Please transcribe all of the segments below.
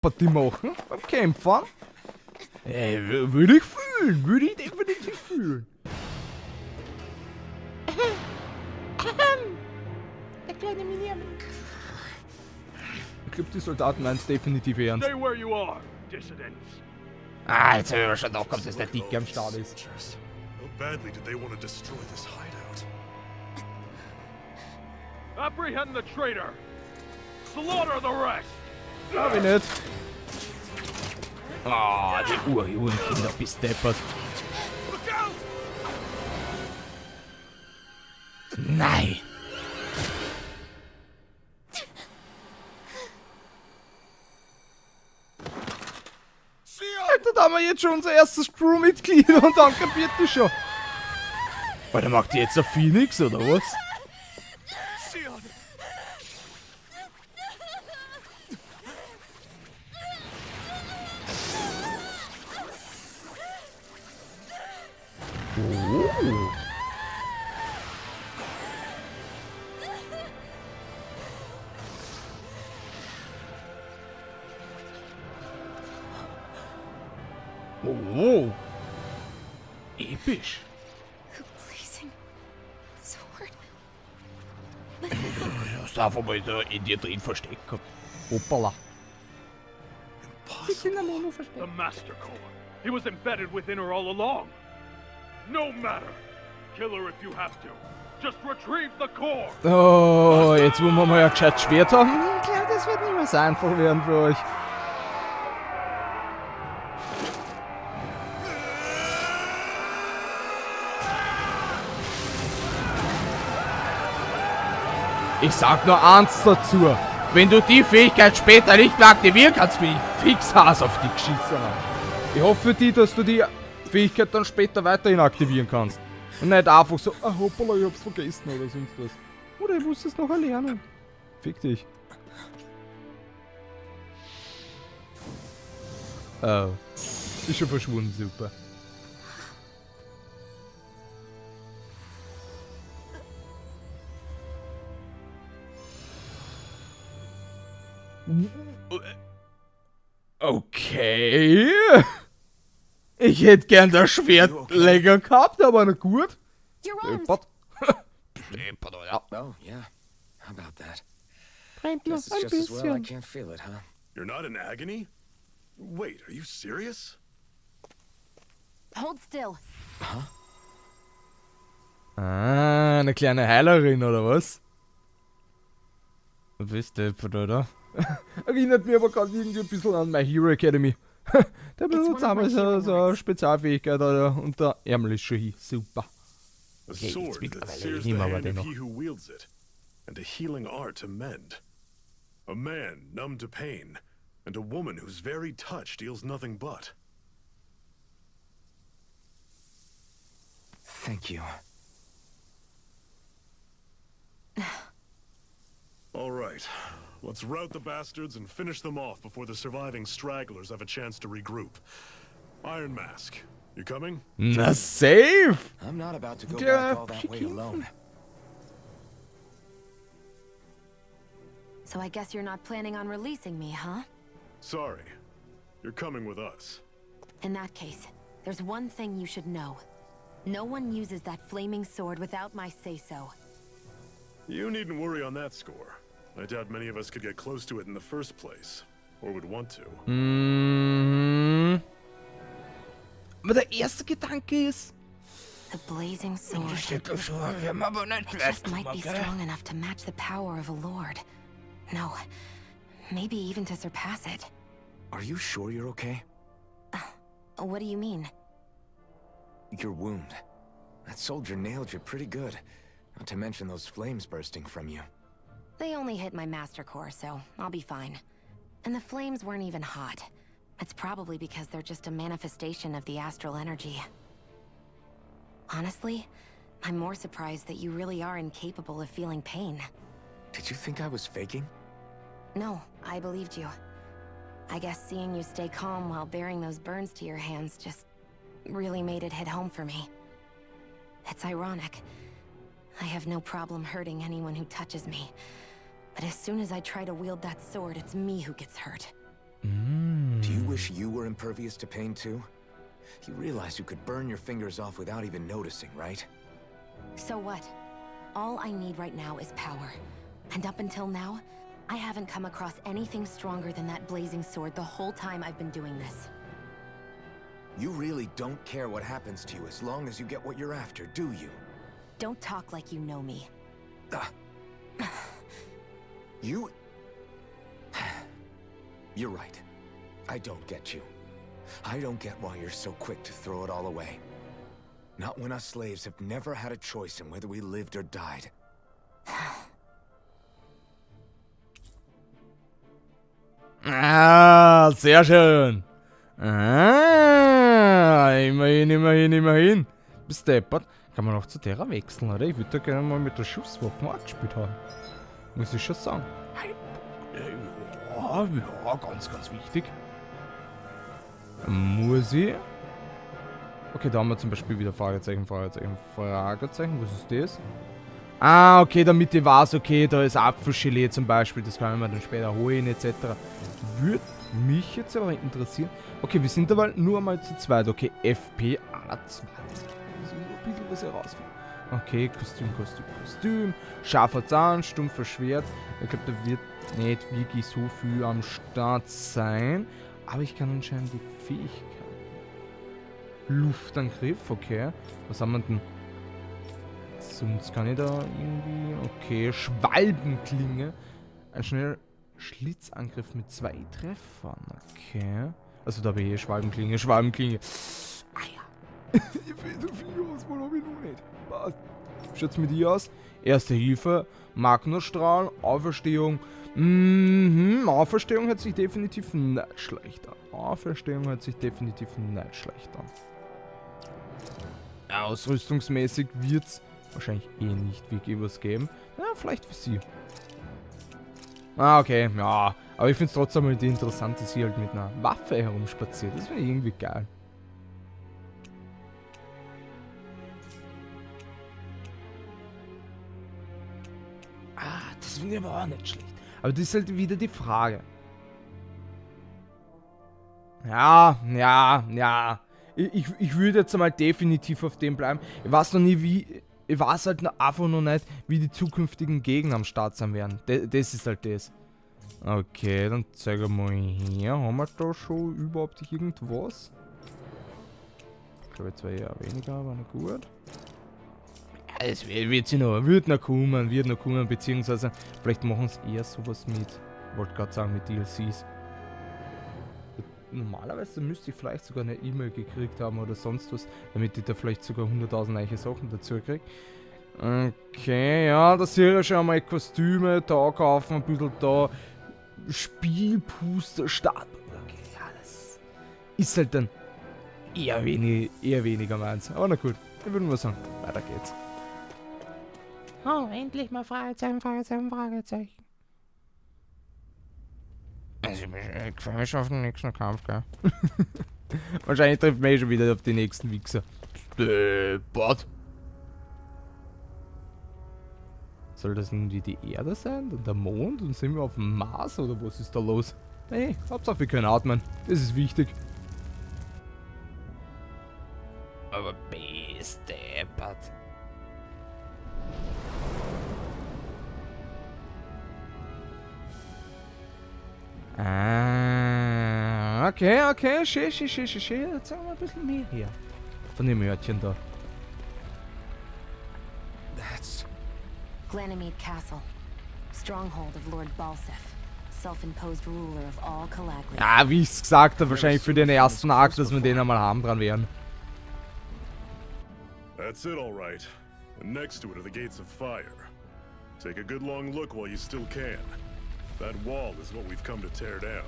Party machen beim Kämpfen? Würde ich fühlen, würde ich definitiv fühlen. Der kleine Minion. Ich glaube, die Soldaten meinen es definitiv ernst. Stay where you are, dissidents. Ah, jetzt habe ich aber schon nachgekommen, dass der Dicke am Start ist. How badly did they want to destroy this hideout? Apprehend the traitor. Slaughter the rest. Hab ich nicht. Ah, die Uhrenkinder bist deppert. Nein! Alter, da haben wir jetzt schon unser erstes Crewmitglied und dann kapiert die schon. Alter, macht die jetzt der Phoenix oder was? Oh. Oh. Episch. Das darf aber in dir drin verstecken. Hoppala. The Master Core. He was embedded within her all along. No matter. Kill her if you have to. Just retrieve the core. Oh, jetzt wo wir mal ein gescheites Schwert haben. Ich glaube, das wird nicht mehr so einfach werden für euch. Ich sag nur eins dazu. Wenn du die Fähigkeit später nicht mehr aktivieren kannst, bin ich fix Hass auf die geschissen. Ich hoffe für dich, dass du die Fähigkeit dann später weiterhin aktivieren kannst. Und nicht einfach so, ah hoppala, ich hab's vergessen oder sonst was. Oder ich muss es noch erlernen. Fick dich. Oh. Ist schon verschwunden, super. Okay. Ich hätte gern das Schwert länger gehabt, aber na gut. Deppert. Deppert, oder? Oh, yeah. How about that? Brennt noch Guess it's ein just as well I bisschen. can't feel it, huh? You're not in agony? Wait, are you serious? Hold still. Ah, eine kleine Heilerin, oder was? Du bist deppert, oder? Erinnert mich aber gerade irgendwie ein bisschen an My Hero Academy. Der benutzt aber so eine Spezialfähigkeit, oder? Und der Ärmel ist schon hin. Super. A Okay, jetzt sword that mittlerweile sears the nehmen wir hand den of noch. he who wields it, and a healing art to mend. A man numb to pain, and a woman whose very touch deals nothing but. Thank you. All right, let's rout the bastards and finish them off before the surviving stragglers have a chance to regroup. Iron Mask, you coming? Na, safe! I'm not about to go Yeah, back all that way chicken. alone. So I guess you're not planning on releasing me, huh? Sorry, you're coming with us. In that case, there's one thing you should know. No one uses that flaming sword without my say-so. You needn't worry on that score. I doubt many of us could get close to it in the first place, or would want to. Aber der erste Gedanke ist... The blazing sword just might be strong enough to match the power of a lord. No, maybe even to surpass it. Are you sure you're okay? What do you mean? Your wound. That soldier nailed you pretty good. Not to mention those flames bursting from you. They only hit my master core, so I'll be fine. And the flames weren't even hot. It's probably because they're just a manifestation of the astral energy. Honestly, I'm more surprised that you really are incapable of feeling pain. Did you think I was faking? No, I believed you. I guess seeing you stay calm while bearing those burns to your hands just really made it hit home for me. It's ironic. I have no problem hurting anyone who touches me. But as soon as I try to wield that sword, it's me who gets hurt. Do you wish you were impervious to pain too? You realize you could burn your fingers off without even noticing, right? So what? All I need right now is power. And up until now, I haven't come across anything stronger than that blazing sword the whole time I've been doing this. You really don't care what happens to you as long as you get what you're after, do you? Don't talk like you know me. You... You're right. I don't get you. I don't get why you're so quick to throw it all away. Not when us slaves have never had a choice in whether we lived or died. Ah, sehr schön. Ah, immerhin. Bist deppert. Kann man auch zu Terra wechseln, oder? Ich würde da gerne mal mit der Schusswaffe angespielt haben. Muss ich schon sagen. Ja, ganz wichtig. Muss ich? Okay, da haben wir zum Beispiel wieder Fragezeichen. Was ist das? Ah, okay, damit ich weiß, okay, da ist Apfelgelee zum Beispiel. Das kann man dann später holen, etc. Würde mich jetzt aber interessieren. Okay, wir sind aber nur einmal zu zweit. Okay, FP A20. Muss ich noch ein bisschen was herausfinden. Okay, Kostüm. Scharfer Zahn, stumpfer Schwert. Ich glaube, da wird nicht wirklich so viel am Start sein. Aber ich kann anscheinend die Fähigkeit. Luftangriff, okay. Was haben wir denn? Sonst kann ich da irgendwie... Okay, Schwalbenklinge. Ein schneller Schlitzangriff mit 2 Treffern. Okay. Also da habe ich Schwalbenklinge. Ah ja. Ich will so viel Auswahl habe ich noch nicht. Was? Schaut's mit dir aus? Erste Hilfe. Magnerstrahl. Auferstehung. Auferstehung hört sich definitiv nicht schlecht an. Ausrüstungsmäßig wird's wahrscheinlich nicht wirklich was geben. Ja, vielleicht für sie. Ah, okay, ja. Aber ich finde es trotzdem mal interessant, dass sie halt mit einer Waffe herumspaziert. Das wäre irgendwie geil. Ah, das finde ich aber auch nicht schlecht. Aber das ist halt wieder die Frage. Ja. Ich würde jetzt einmal definitiv auf dem bleiben. Ich weiß noch nie, wie... Ich weiß halt einfach noch nicht, wie die zukünftigen Gegner am Start sein werden. Das ist halt das. Okay, dann zeige mal her. Haben wir da schon überhaupt irgendwas? Ich glaube, jetzt war eher weniger, aber nicht gut. Ja, es wird noch kommen, beziehungsweise vielleicht machen sie eher sowas mit, wollte gerade sagen, mit DLCs. Normalerweise müsste ich vielleicht sogar eine E-Mail gekriegt haben oder sonst was, damit ich da vielleicht sogar 100.000 neue Sachen dazu kriege. Okay, ja, das hier ist schon einmal Kostüme, da kaufen, ein bisschen da, Spielpuster, Start. Okay, ja, das ist halt dann eher weniger meins. Aber na gut, ich würde mal sagen, weiter geht's. Oh, endlich mal Fragezeichen. Also ich freue mich schon auf den nächsten Kampf, gell? Wahrscheinlich trifft man schon wieder auf die nächsten Wichser. Bot. Soll das irgendwie die Erde sein? Und der Mond? Und sind wir auf dem Mars? Oder was ist da los? Hey, Hauptsache wir können atmen. Das ist wichtig. Aber besteppert. Ah, okay, schön. Jetzt sagen wir ein bisschen mehr hier. Von dem Örtchen da. That's... Ganymede Castle. Stronghold of Lord Balsef. Self-imposed ruler of all Calaglia. Ja, wie ich's gesagt habe, wahrscheinlich für den ersten Akt, dass wir den einmal haben dran wären. That's it, all right. And next to it are the gates of fire. Take a good long look while you still can. That wall is what we've come to tear down.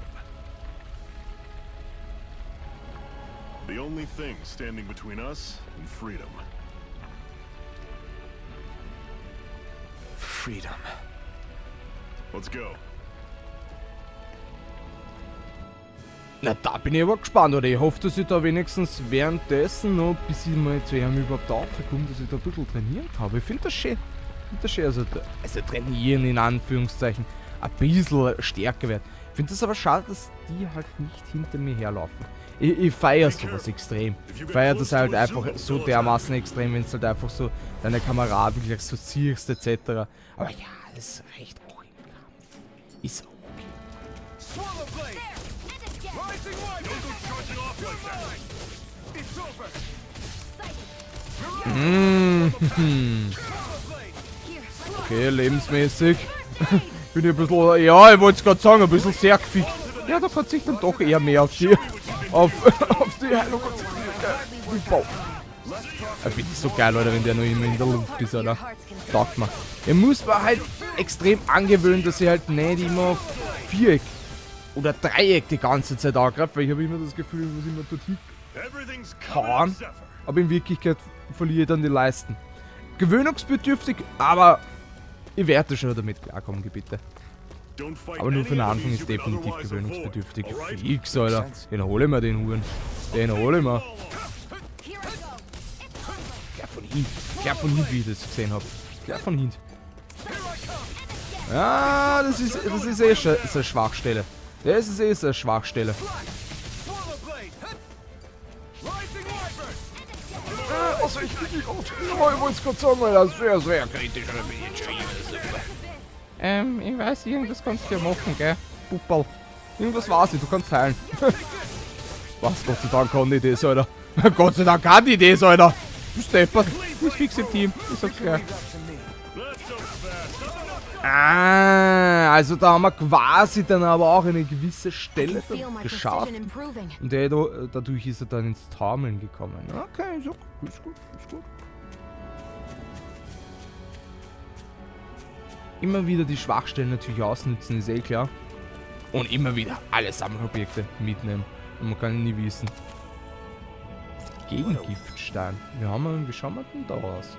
The only thing standing between us and freedom. Freedom. Let's go. Na, da bin ich aber gespannt, oder? Ich hoffe, dass ich da wenigstens währenddessen noch, bis ich mal zu ihm überhaupt aufkomme, dass ich da ein bisschen trainiert habe. Ich finde das schön. Also trainieren in Anführungszeichen. Ein bisschen stärker wird. Ich finde es aber schade, dass die halt nicht hinter mir herlaufen. Ich feiere sowas extrem. Ich feiere das halt einfach so dermaßen extrem, wenn es halt einfach so deine Kameraden gleich so siehst, etc. Aber ja, das reicht auch im Kampf. Ist okay. Okay, lebensmäßig. Bin ich ein bisschen, ja, ich wollte es gerade sagen, ein bisschen sehr gefickt. Ja, da kann sich dann doch eher mehr auf die, auf die Heilung konzentrieren. Ich finde es so geil, Leute, wenn der noch immer in der Luft ist, Alter. Taugt mir. Er muss man halt extrem angewöhnen, dass ich halt nicht immer auf Viereck oder Dreieck die ganze Zeit angreife, weil ich habe immer das Gefühl, ich muss immer dorthin hauen. Aber in Wirklichkeit verliere ich dann die Leisten. Gewöhnungsbedürftig, aber ich werde schon damit klarkommen, bitte. Aber nur für den Anfang ist definitiv gewöhnungsbedürftig. Fix, Alter. Den hole ich mir, den Huren. Den hole ich mir. Gleich von hinten, wie ich das gesehen habe. Gleich von hinten. Ja, das ist eh schon eine Schwachstelle. Das ist eh so eine Schwachstelle. Also ich wollte es gerade sagen, weil das wäre sehr kritisch. Ich weiß, irgendwas kannst du ja machen, gell? Puppal. Irgendwas weiß ich, du kannst heilen. Was, Gott sei Dank kann ich das, Alter. Gott sei Dank kann ich das, Alter. Du Stepper. Du bist fix im Team. Ich sag's gleich. Ah, also da haben wir quasi dann aber auch eine gewisse Stelle geschafft. Und dadurch ist er dann ins Taumeln gekommen. Okay, ist gut, ist gut, ist gut. Immer wieder die Schwachstellen natürlich ausnutzen, ist eh klar. Und immer wieder alle Sammelobjekte mitnehmen. Und man kann nie wissen. Gegengiftstein. Wie schauen wir denn da aus?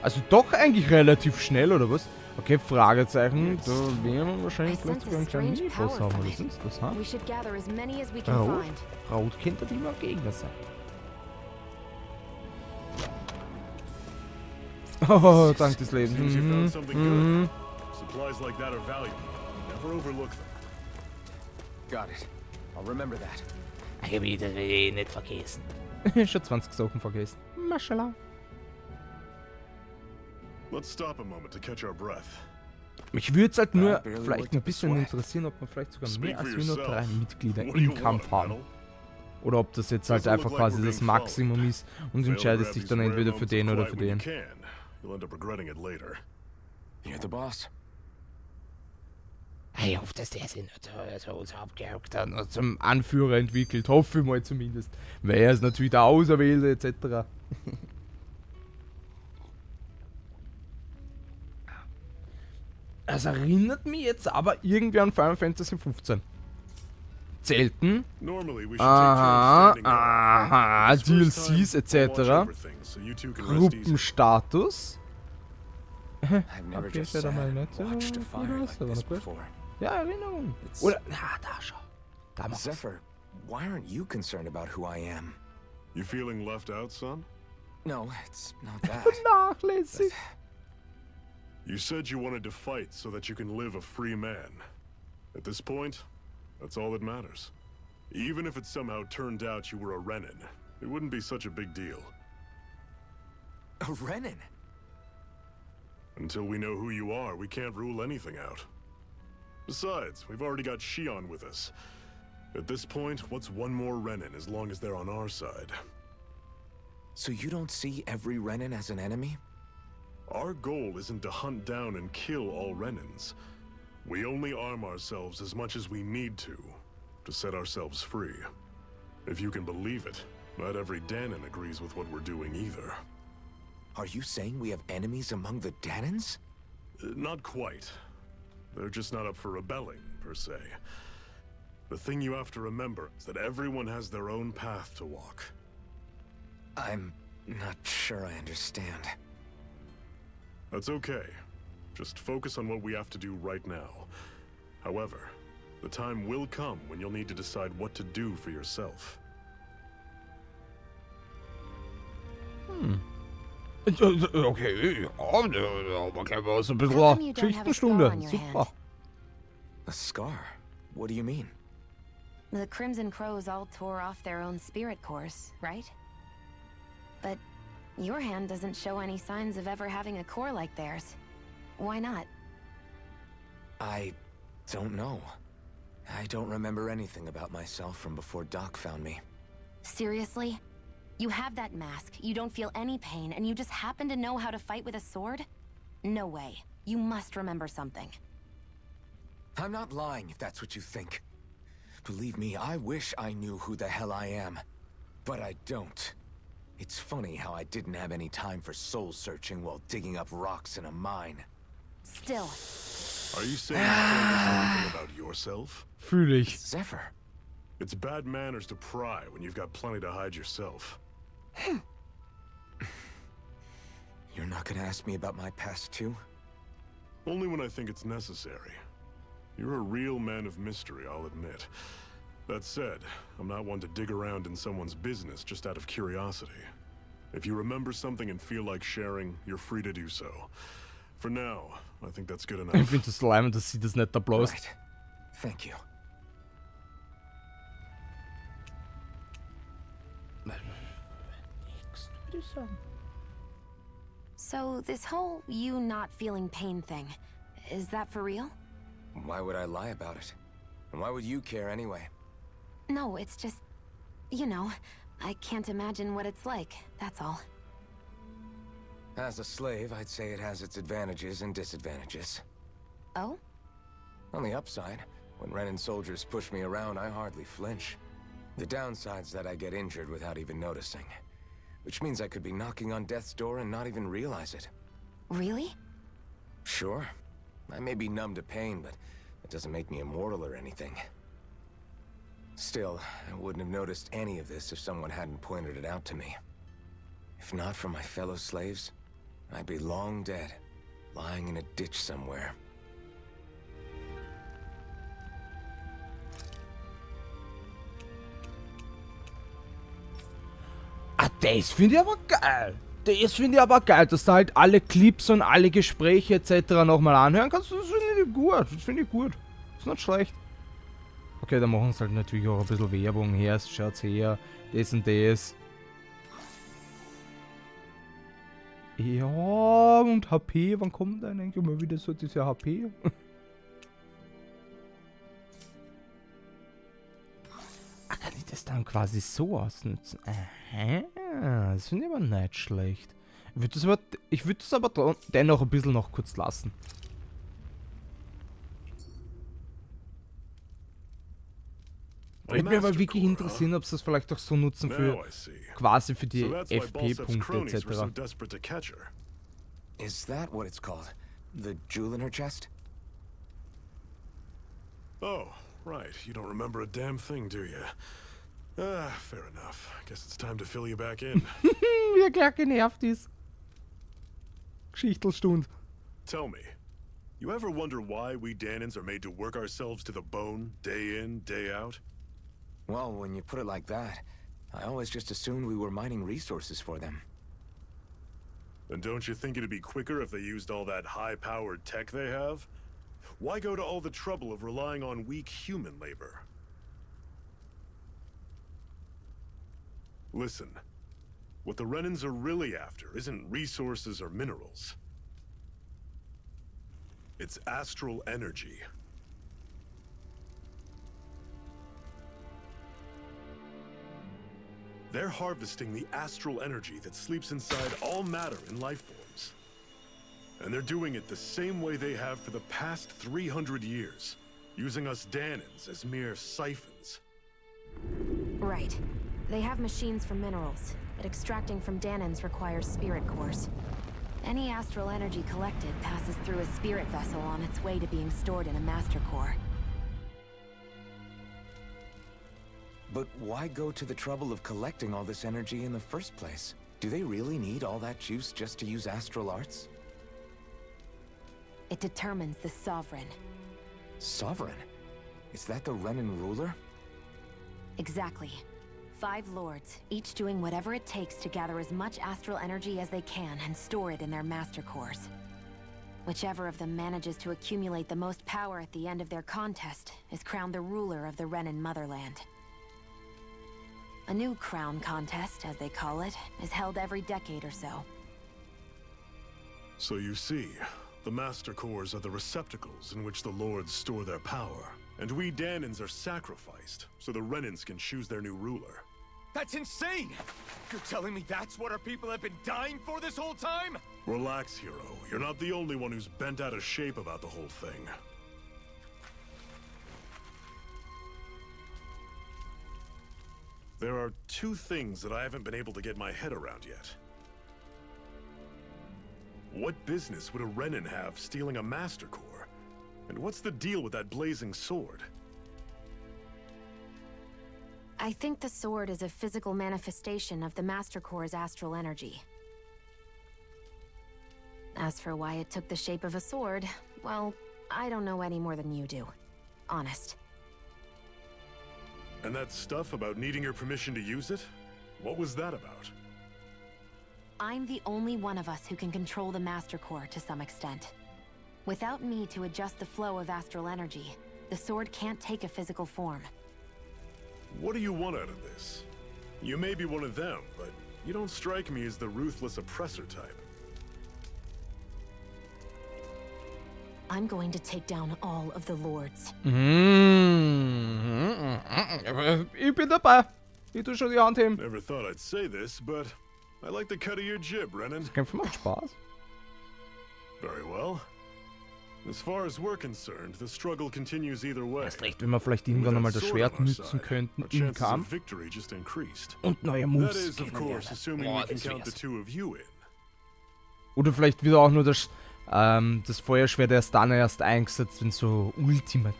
Also doch eigentlich relativ schnell, oder was? Okay, Fragezeichen. Da werden wir wahrscheinlich vielleicht sogar einen kleinen Miniboss haben, oder sonst was, ha? Rot könnte immer ein Gegner sein. Oh, dank des Lebens. Got it. I'll remember that. Ich hab das nicht vergessen. Schon 20 Sachen vergessen. Maschallah. Let's stop a moment to catch our breath. Mich würde es halt nur vielleicht ein bisschen interessieren, ob wir vielleicht sogar mehr als nur 3 Mitglieder im Kampf haben. Oder ob das jetzt halt einfach quasi das Maximum ist und entscheidest dich dann entweder für den oder für den. You're the boss. Ich hoffe, dass der sich nicht so unser Hauptcharakter zum Anführer entwickelt. Hoffe ich mal zumindest. Weil er ist natürlich der Auserwählte etc. Es erinnert mich jetzt aber irgendwie an Final Fantasy 15. Zelten. Aha, DLCs etc. Gruppenstatus. Okay, ist ja da mal nicht so gut aus, aber nicht gut. Ja, Erinnerung. Oder, da schau. Da mach's. Zephyr, why aren't you concerned about who I am? You feeling left out, son? No, it's not that. Nachlässig. You said you wanted to fight so that you can live a free man. At this point, that's all that matters. Even if it somehow turned out you were a Renin, it wouldn't be such a big deal. A Renin? Until we know who you are, we can't rule anything out. Besides, we've already got Shion with us. At this point, what's one more Renin as long as they're on our side? So you don't see every Renin as an enemy? Our goal isn't to hunt down and kill all Renins. We only arm ourselves as much as we need to set ourselves free. If you can believe it, not every Danon agrees with what we're doing either. Are you saying we have enemies among the Danons? Not quite. They're just not up for rebelling, per se. The thing you have to remember is that everyone has their own path to walk. I'm not sure I understand. That's okay. Just focus on what we have to do right now. However, the time will come when you'll need to decide what to do for yourself. Okay, ja, okay, war so ein bisschen Geschichtenstunde. Super. A scar? What do you mean? The Crimson Crows all tore off their own spirit cores, right? But your hand doesn't show any signs of ever having a core like theirs. Why not? I don't know. I don't remember anything about myself from before Doc found me. Seriously? You have that mask, you don't feel any pain, and you just happen to know how to fight with a sword? No way. You must remember something. I'm not lying if that's what you think. Believe me, I wish I knew who the hell I am. But I don't. It's funny how I didn't have any time for soul searching while digging up rocks in a mine. Still. Are you saying you can't do anything about yourself? Fühl ich. Zephyr. It's bad manners to pry when you've got plenty to hide yourself. You're not gonna ask me about my past too? Only when I think it's necessary. You're a real man of mystery, I'll admit. That said, I'm not one to dig around in someone's business just out of curiosity. If you remember something and feel like sharing, you're free to do so. For now, I think that's good enough. Ich finde das leimend, dass sie das nicht applaust. Right. Thank you. So this whole you not feeling pain thing, is that for real? Why would I lie about it? And why would you care anyway? No, it's just, you know, I can't imagine what it's like, that's all. As a slave, I'd say it has its advantages and disadvantages. Oh? On the upside, when Renan soldiers push me around, I hardly flinch. The downside's that I get injured without even noticing. Which means I could be knocking on death's door and not even realize it. Really? Sure. I may be numb to pain, but it doesn't make me immortal or anything. Still, I wouldn't have noticed any of this if someone hadn't pointed it out to me. If not for my fellow slaves, I'd be long dead, lying in a ditch somewhere. Ah, das finde ich aber geil. Das finde ich aber geil, dass du halt alle Clips und alle Gespräche etc. nochmal anhören kannst. Das finde ich gut. Das finde ich gut. Ist nicht schlecht. Okay, da machen sie halt natürlich auch ein bisschen Werbung. Her, schaut's her. Das und das. Ja, und HP. Wann kommt denn eigentlich mal wieder so diese HP? Ah, kann ich das dann quasi so ausnutzen? Aha, das finde ich aber nicht schlecht. Ich würde das aber dennoch ein bisschen noch kurz lassen. Würde mich aber wirklich interessieren, ob sie das vielleicht auch so nutzen für quasi für die FP-Punkte etc. Is that what it's called? The jewel in her chest? Oh, right. You don't remember a damn thing, do you? Ah, fair enough. Guess it's time to fill you back in. Wie er gleich genervt ist. Geschichtelstund. Tell me, you ever wonder why we Danans are made to work ourselves to the bone, day in, day out? Well, when you put it like that, I always just assumed we were mining resources for them. And don't you think it'd be quicker if they used all that high-powered tech they have? Why go to all the trouble of relying on weak human labor? Listen, what the Renans are really after isn't resources or minerals. It's astral energy. They're harvesting the astral energy that sleeps inside all matter in life forms. And they're doing it the same way they have for the past 300 years, using us Danans as mere siphons. Right. They have machines for minerals, but extracting from Danans requires spirit cores. Any astral energy collected passes through a spirit vessel on its way to being stored in a master core. But why go to the trouble of collecting all this energy in the first place? Do they really need all that juice just to use astral arts? It determines the Sovereign. Sovereign? Is that the Renan ruler? Exactly. 5 lords, each doing whatever it takes to gather as much astral energy as they can and store it in their master cores. Whichever of them manages to accumulate the most power at the end of their contest is crowned the ruler of the Renan motherland. A new crown contest, as they call it, is held every decade or so. So you see, the Master Cores are the receptacles in which the Lords store their power. And we Danans are sacrificed, so the Renans can choose their new ruler. That's insane! You're telling me that's what our people have been dying for this whole time? Relax, hero. You're not the only one who's bent out of shape about the whole thing. There are two things that I haven't been able to get my head around yet. What business would a Renan have stealing a Master Core? And what's the deal with that blazing sword? I think the sword is a physical manifestation of the Master Core's astral energy. As for why it took the shape of a sword, well, I don't know any more than you do. Honest. And that stuff about needing your permission to use it? What was that about? I'm the only one of us who can control the Master Core to some extent. Without me to adjust the flow of astral energy, the sword can't take a physical form. What do you want out of this? You may be one of them, but you don't strike me as the ruthless oppressor type. I'm going to take down all of the Lords. Ich bin dabei. Ich tu schon die Hand heben. Never thought I'd say this, but I like the cut of your jib, Renan. Kämpfen macht Spaß. Very well. As far as we're concerned, the struggle continues either way. Erst recht, wenn wir vielleicht irgendwann einmal das Schwert nutzen könnten im Kampf und neue Moves kennenlernen. Boah, das wär's. Oder vielleicht wieder auch nur das Feuerschwert erst eingesetzt, wenn so ultimative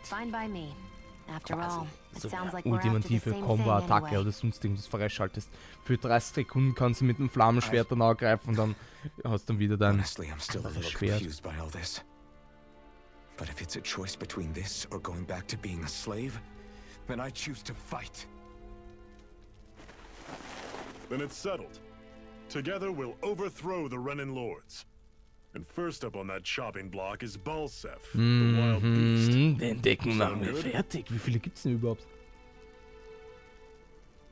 Combo-Attacke oder sonst irgendwas freischaltest. Für 30 Sekunden kannst du mit dem Flammenschwert dann angreifen und dann hast du wieder dein Schwert. But if it's a choice between this or going back to being a slave, then I choose to fight. Then it's settled. Together we'll overthrow the Renan Lords. And first up on that chopping block is Balsef, the wild beast. Den Decken machen wir fertig. Wie viele gibt's denn überhaupt?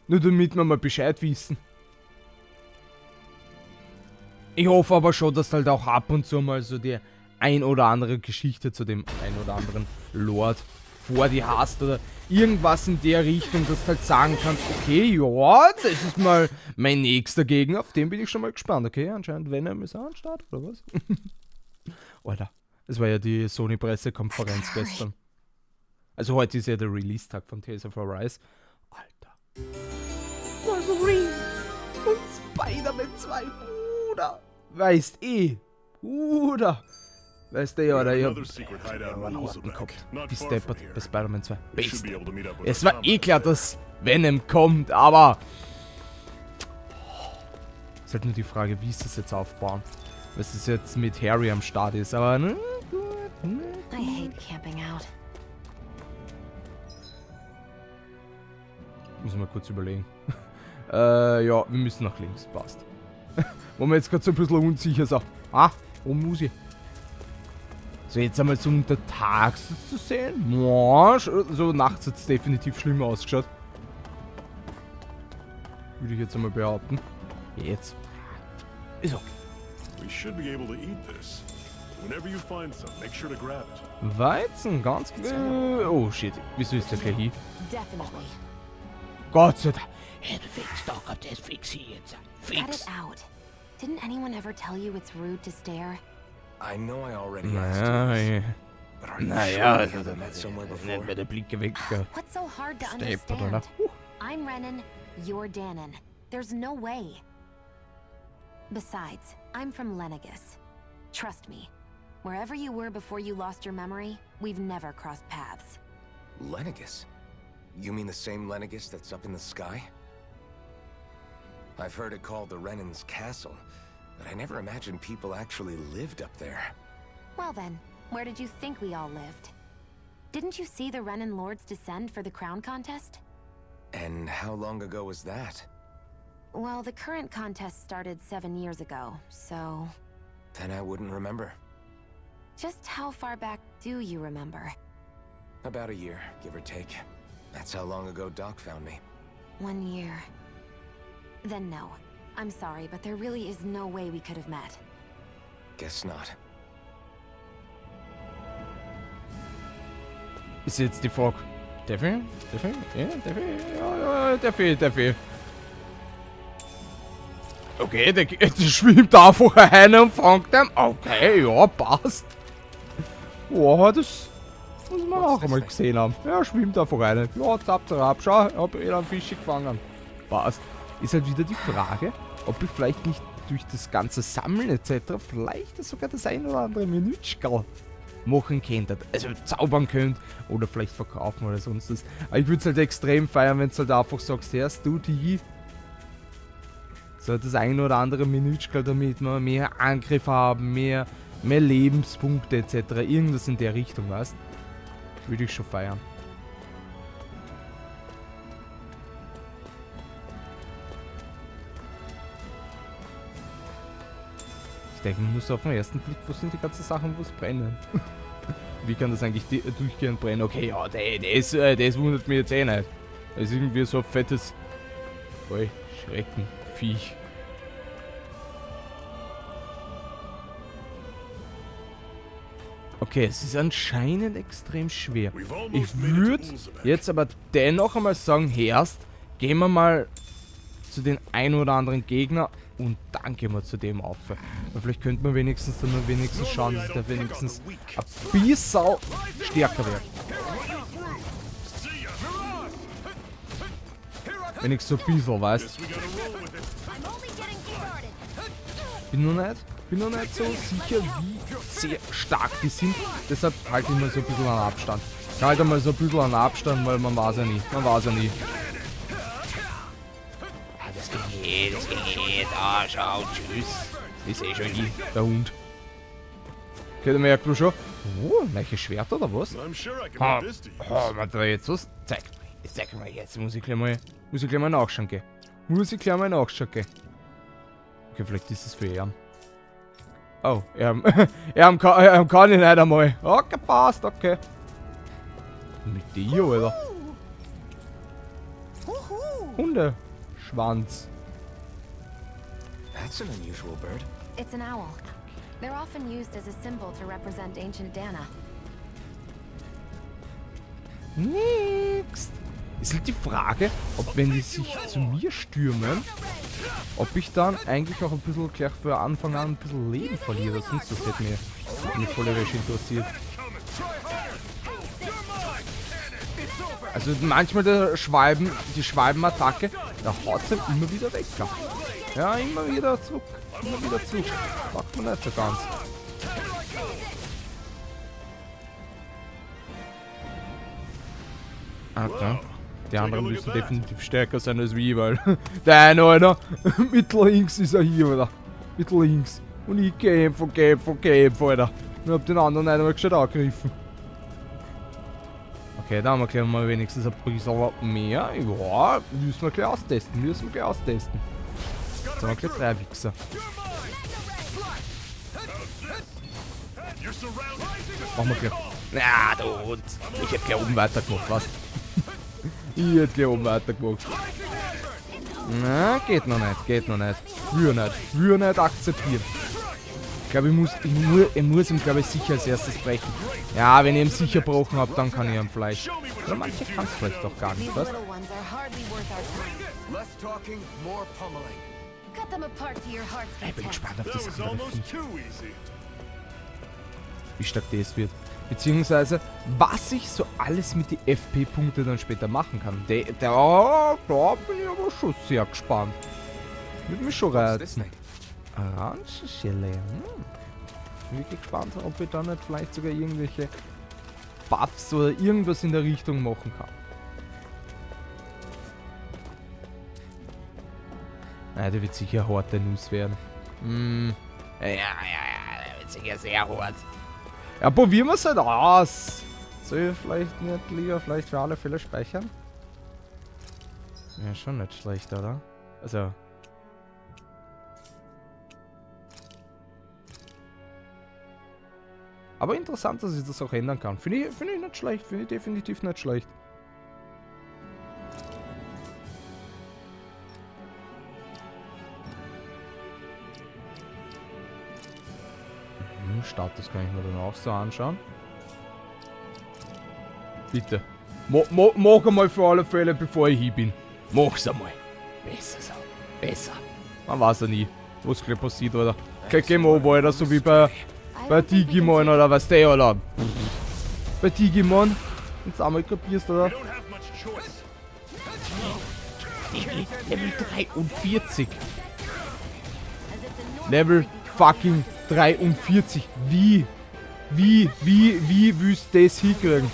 Nur damit wir mal Bescheid wissen. Ich hoffe aber schon, dass halt auch ab und zu mal so die ein oder andere Geschichte zu dem ein oder anderen Lord vor dir hast oder irgendwas in der Richtung, dass du halt sagen kannst, okay, ja, das ist mal mein nächster Gegner, auf den bin ich schon mal gespannt. Okay, anscheinend Venom ist auch am Start, oder was? Alter, das war ja die Sony-Pressekonferenz gestern. Also heute ist ja der Release-Tag von Tales of Arise. Alter. Wolverine und Spider-Man 2, Bruder. Weißt Bruder. Weißt du, ja, ich hab einen Horten gehabt. Gesteppert bei Spider-Man 2. Best. Es war klar, dass Venom kommt, aber ist halt nur die Frage, wie sie das jetzt aufbauen. Was es jetzt mit Harry am Start ist, aber ne? I hate camping out. Muss mal kurz überlegen. Ja, wir müssen nach links, passt. Wo wir jetzt gerade so ein bisschen unsicher sind. Wo muss ich? So, jetzt einmal so untertags zu sehen. Boah, so nachts hat es definitiv schlimmer ausgeschaut. Würde ich jetzt einmal behaupten. Jetzt. Ist okay. Weizen, ganz gut. Oh shit, wieso ist der gleich hier? Gott sei Dank. Hey, du fix doch, ob das fix hier jetzt. Fix. Cut it out. Didn't anyone ever tell you it's rude to stare? I know I already asked you this, but are you sure you heard that somewhere before? Der Blick weg. What's so hard to understand? I'm Renan, you're Danan. There's no way. Besides, I'm from Lenegus. Trust me, wherever you were before you lost your memory, we've never crossed paths. Lenegus? You mean the same Lenegus that's up in the sky? I've heard it called the Renan's Castle, but I never imagined people actually lived up there. Well then, where did you think we all lived? Didn't you see the Renan Lords descend for the crown contest? And how long ago was that? Well, the current contest started 7 years ago, so... Then I wouldn't remember. Just how far back do you remember? About a year, give or take. That's how long ago Doc found me. 1 year. Then no. I'm sorry, but there really is no way we could have met. Guess not. Ist jetzt die Frage. Zephyr? Zephyr? Ja, Zephyr? Ja, Zephyr, Zephyr. Okay, der schwimmt einfach rein und fängt den. Okay, ja, passt. Wow, das muss man auch einmal gesehen haben. Ja, schwimmt einfach rein. Ja, zapp, zapp, schau, hab eh einen Fisch gefangen. Passt. Ist halt wieder die Frage, ob ich vielleicht nicht durch das ganze Sammeln etc. vielleicht sogar das ein oder andere Menütschgal machen könntet. Also zaubern könnt oder vielleicht verkaufen oder sonst was. Aber ich würde es halt extrem feiern, wenn du halt einfach sagst, hörst du die so das ein oder andere Menütschgal, damit wir mehr Angriff haben, mehr Lebenspunkte etc. Irgendwas in der Richtung, weißt du? Würde ich schon feiern. Ich denke, man muss auf den ersten Blick, wo sind die ganzen Sachen, wo es brennen? Wie kann das eigentlich durchgehend brennen? Okay, ja, das wundert mich jetzt eh nicht. Das ist irgendwie so ein fettes Schreckenviech. Okay, es ist anscheinend extrem schwer. Ich würde jetzt aber dennoch einmal sagen, erst gehen wir mal zu den ein oder anderen Gegner und dann gehen wir zu dem auf. Weil vielleicht könnte man wenigstens schauen, dass der wenigstens ein bisschen stärker wird. Wenigstens so ein bisschen, weißt du? Bin noch nicht so sicher, wie sehr stark die sind. Deshalb halte ich mal so ein bisschen an Abstand. Ich halte mal so ein bisschen an Abstand, weil man weiß ja nie. Das geht. Ah, schau, tschüss. Ist eh schon ich, der Hund. Okay, da merkt du schon. Oh, welches Schwert oder was? Warte, jetzt was? Zeig mal jetzt. Muss ich gleich mal nachschauen gehen. Okay, vielleicht ist es für ihn. Oh, er kann ich nicht einmal. Okay, passt, okay. Mit dir, Alter. Hundeschwanz. That's an unusual bird. It's an owl. They're often used as a symbol to represent ancient Dana. Nix. Ist halt die Frage, ob wenn die sich zu mir stürmen, ob ich dann eigentlich auch ein bisschen gleich für Anfang an ein bisschen Leben verliere. Sonst das hätte mich voll interessiert. Also manchmal die Schwalbenattacke, da haut es halt immer wieder weg. Ja, immer wieder zurück. Macht man nicht so ganz. Okay. Die anderen müssen definitiv stärker sein als wir, weil der eine, Alter, mittellinks ist er hier, Alter. Mittellinks. Und ich kämpfe, Alter. Und hab den anderen nicht einmal gescheit angegriffen. Okay, da haben wir gleich mal wenigstens ein bisschen mehr. Ja, müssen wir gleich austesten. Jetzt haben wir gleich 3 Wichser. Machen wir gleich. Na, du Hund. Ich hätte gleich oben weitergemacht, was? Ich hätte gleich oben weitergemacht. Na, geht noch nicht. Würde nicht akzeptieren. Ich glaube, ich muss ihm, glaube ich, sicher als erstes brechen. Ja, wenn ich ihn sicher gebrochen habe, dann kann ich ihm vielleicht. Oder manche kann es vielleicht doch gar nicht, was? Ich bin gespannt auf das andere Viech. Wie stark das wird. Beziehungsweise, was ich so alles mit den FP-Punkten dann später machen kann. Da bin ich aber schon sehr gespannt. Würde mich schon reizen. Orangenschelle. Bin wirklich gespannt, ob ich da nicht vielleicht sogar irgendwelche Buffs oder irgendwas in der Richtung machen kann. Nein, der wird sicher harte Nuss werden. Ja, der wird sicher sehr hart. Ja, probieren wir es halt aus. Soll ich vielleicht nicht lieber vielleicht für alle Fälle speichern? Ja, schon nicht schlecht, oder? Also. Aber interessant, dass ich das auch ändern kann. Finde ich nicht schlecht. Finde ich definitiv nicht schlecht. Status kann ich mir dann auch so anschauen. Bitte. Mach einmal für alle Fälle, bevor ich hier bin. Mach's einmal. Besser so. Besser. Man weiß ja nie, was gleich passiert, oder? Gehen wir weiter, so wie bei Digimon oder was der, oder? Bei Digimon. Wenn's einmal kapierst, oder? Level 43. Level fucking 43. Wie willst du das hinkriegen?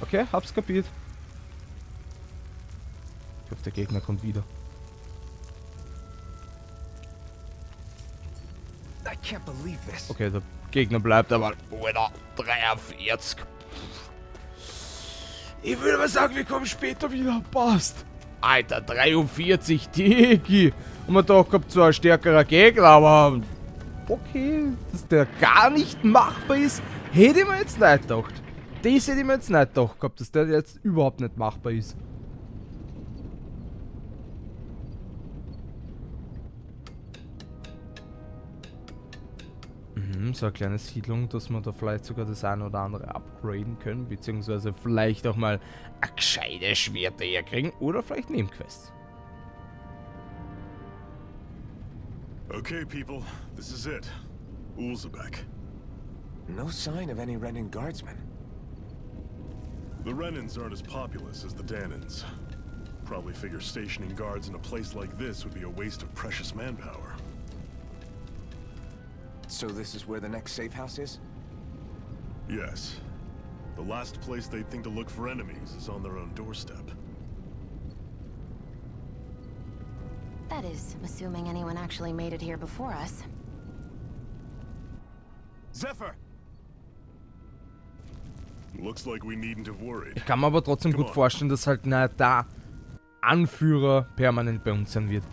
Okay, hab's kapiert. Ich hoffe, der Gegner kommt wieder. Okay, der Gegner bleibt aber... Oder 43. Ich würde mal sagen, wir kommen später wieder. Passt. Alter, 43, Digi. Und man doch gehabt zwar ein stärkerer Gegner, aber... Okay, dass der gar nicht machbar ist, hätte ich mir jetzt nicht gedacht. Das hätte ich mir jetzt nicht gedacht gehabt, dass der jetzt überhaupt nicht machbar ist. So eine kleine Siedlung, dass wir da vielleicht sogar das eine oder andere upgraden können, beziehungsweise vielleicht auch mal ein gescheites Schwert herkriegen oder vielleicht Nebenquests. Okay, people, this is it. Ulzebek. No sign of any Renin guardsmen. The Renins aren't as populous as the Danins. Probably figure stationing guards in a place like this would be a waste of precious manpower. So this is where the next safe house is? Yes. The last place they'd think to look for enemies is on their own doorstep. That is, assuming anyone actually made it here before us. Zephyr! Looks like we needn't have worried. Ich kann mir aber trotzdem gut vorstellen, dass halt der Anführer permanent bei uns sein wird.